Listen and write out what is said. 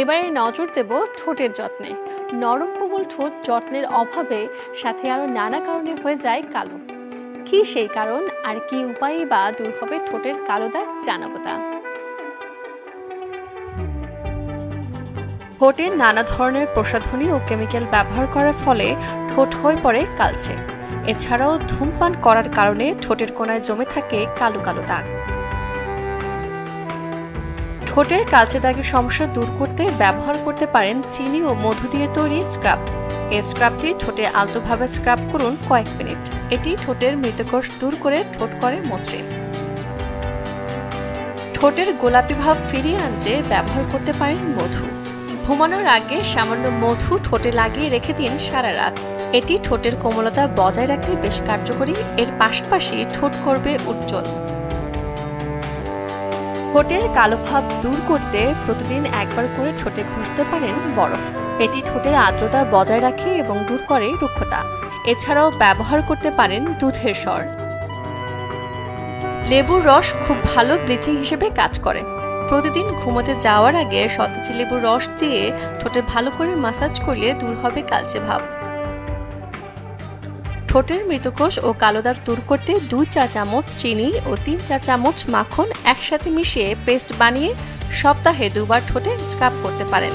এবারে নজর দেব ঠোঁটের যত্নে। নরম কোমল ঠোঁট যত্নের অভাবে সাথে আরো নানা কারণে হয়ে যায় কালো। কি সেই কারণ আর কি উপায়ে বা দূর হবে ঠোঁটের কালো দাগ, জানাবো তা। ঠোঁটে নানা ধরনের প্রসাধনী ও কেমিক্যাল ব্যবহার করার ফলে ঠোঁট হয়ে পড়ে কালচে। এছাড়াও ধূমপান করার কারণে ঠোঁটের কোণায় জমে থাকে কালো কালো দাগ। ঠোঁটের কালচে দাগের সমস্যা দূর করতে ব্যবহার করতে পারেন চিনি ও মধু দিয়ে তৈরি স্ক্রাব। এই স্ক্রাবটি ঠোঁটে আলতোভাবে স্ক্রাব করুন কয়েক মিনিট। এটি ঠোঁটের মৃতকোষ দূর করে ঠোঁট করে মসৃণ। ঠোঁটের গোলাপি ভাব ফিরিয়ে আনতে ব্যবহার করতে পারেন মধু। ঘুমানোর আগে সামান্য মধু ঠোঁটে লাগিয়ে রেখে দিন সারা রাত। এটি ঠোঁটের কোমলতা বজায় রাখতে বেশ কার্যকরী। এর পাশাপাশি ঠোঁট করবে উজ্জ্বল। ঠোঁটের কালো ভাব দূর করতে প্রতিদিন একবার করে ঠোঁটে ঘষতে পারেন বরফ। এটি ঠোঁটের আর্দ্রতা বজায় রাখে এবং দূর করে রুক্ষতা। এছাড়াও ব্যবহার করতে পারেন দুধের স্বর। লেবুর রস খুব ভালো ব্লিচিং হিসেবে কাজ করে। প্রতিদিন ঘুমোতে যাওয়ার আগে সতেজ লেবুর রস দিয়ে ঠোঁটে ভালো করে ম্যাসাজ করলে দূর হবে কালচে ভাব। ঠোঁটের মৃতকোষ ও কালো দাগ দূর করতে 2 চা চামচ চিনি ও 3 চা চামচ মাখন একসাথে মিশিয়ে পেস্ট বানিয়ে সপ্তাহে 2 বার ঠোঁটে স্ক্রাব করতে পারেন।